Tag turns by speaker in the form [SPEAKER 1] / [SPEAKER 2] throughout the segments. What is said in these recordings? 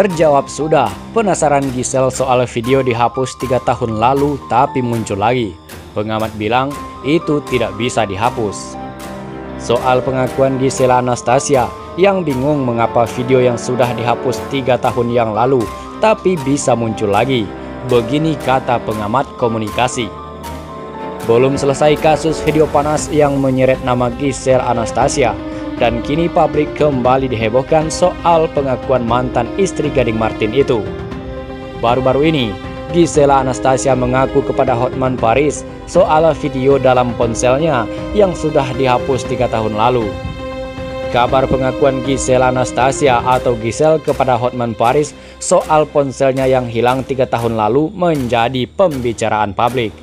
[SPEAKER 1] Terjawab sudah, penasaran Giselle soal video dihapus 3 tahun lalu tapi muncul lagi. Pengamat bilang itu tidak bisa dihapus. Soal pengakuan Giselle Anastasia yang bingung mengapa video yang sudah dihapus 3 tahun yang lalu tapi bisa muncul lagi. Begini kata pengamat komunikasi. Belum selesai kasus video panas yang menyeret nama Giselle Anastasia, dan kini publik kembali dihebohkan soal pengakuan mantan istri Gading Martin itu. Baru-baru ini, Giselle Anastasia mengaku kepada Hotman Paris soal video dalam ponselnya yang sudah dihapus 3 tahun lalu. Kabar pengakuan Giselle Anastasia atau Giselle kepada Hotman Paris soal ponselnya yang hilang 3 tahun lalu menjadi pembicaraan publik.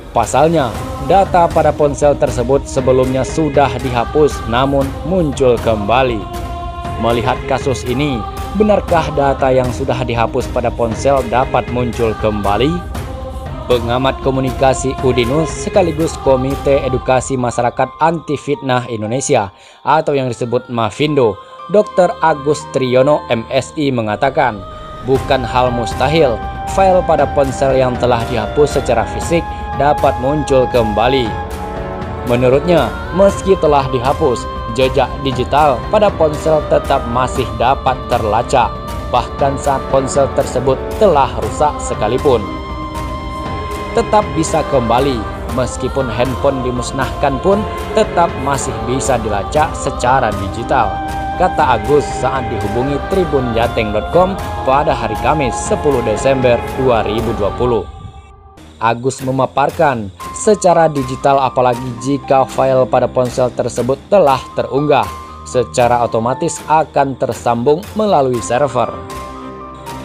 [SPEAKER 1] Pasalnya, data pada ponsel tersebut sebelumnya sudah dihapus namun muncul kembali. Melihat kasus ini, benarkah data yang sudah dihapus pada ponsel dapat muncul kembali? Pengamat komunikasi Udinus sekaligus Komite Edukasi Masyarakat Anti Fitnah Indonesia atau yang disebut Mafindo, Dr. Agus Triyono MSI mengatakan, bukan hal mustahil file pada ponsel yang telah dihapus secara fisik dapat muncul kembali. Menurutnya, meski telah dihapus, jejak digital pada ponsel tetap masih dapat terlacak, bahkan saat ponsel tersebut telah rusak sekalipun. Tetap bisa kembali, meskipun handphone dimusnahkan pun tetap masih bisa dilacak secara digital, kata Agus saat dihubungi tribunjateng.com pada hari Kamis 10 Desember 2020. Agus memaparkan, secara digital apalagi jika file pada ponsel tersebut telah terunggah, secara otomatis akan tersambung melalui server.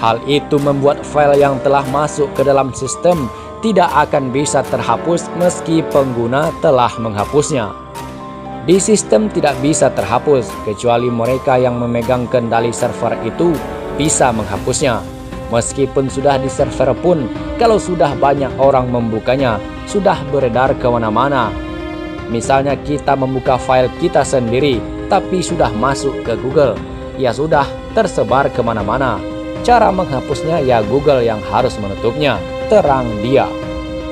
[SPEAKER 1] Hal itu membuat file yang telah masuk ke dalam sistem tidak akan bisa terhapus meski pengguna telah menghapusnya. Di sistem tidak bisa terhapus, kecuali mereka yang memegang kendali server itu bisa menghapusnya. Meskipun sudah di server pun, kalau sudah banyak orang membukanya, sudah beredar kemana-mana. Misalnya kita membuka file kita sendiri, tapi sudah masuk ke Google, ya sudah tersebar kemana-mana. Cara menghapusnya ya Google yang harus menutupnya, terang dia.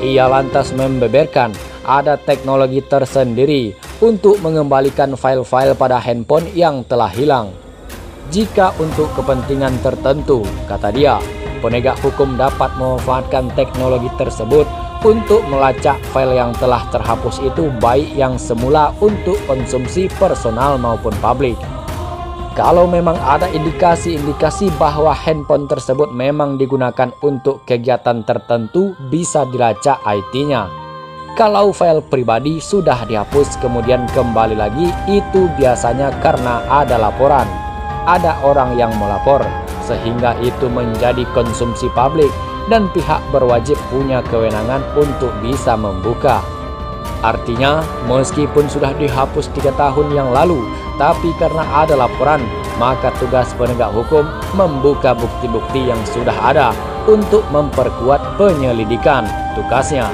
[SPEAKER 1] Ia lantas membeberkan ada teknologi tersendiri untuk mengembalikan file-file pada handphone yang telah hilang. Jika untuk kepentingan tertentu, kata dia, penegak hukum dapat memanfaatkan teknologi tersebut untuk melacak file yang telah terhapus itu, baik yang semula untuk konsumsi personal maupun publik. Kalau memang ada indikasi-indikasi bahwa handphone tersebut memang digunakan untuk kegiatan tertentu, bisa dilacak IP-nya. Kalau file pribadi sudah dihapus kemudian kembali lagi, itu biasanya karena ada laporan. Ada orang yang melapor, sehingga itu menjadi konsumsi publik dan pihak berwajib punya kewenangan untuk bisa membuka. Artinya, meskipun sudah dihapus 3 tahun yang lalu, tapi karena ada laporan, maka tugas penegak hukum membuka bukti-bukti yang sudah ada untuk memperkuat penyelidikan tugasnya.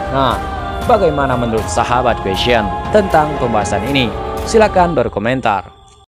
[SPEAKER 1] Nah, bagaimana menurut sahabat Question tentang pembahasan ini? Silakan berkomentar.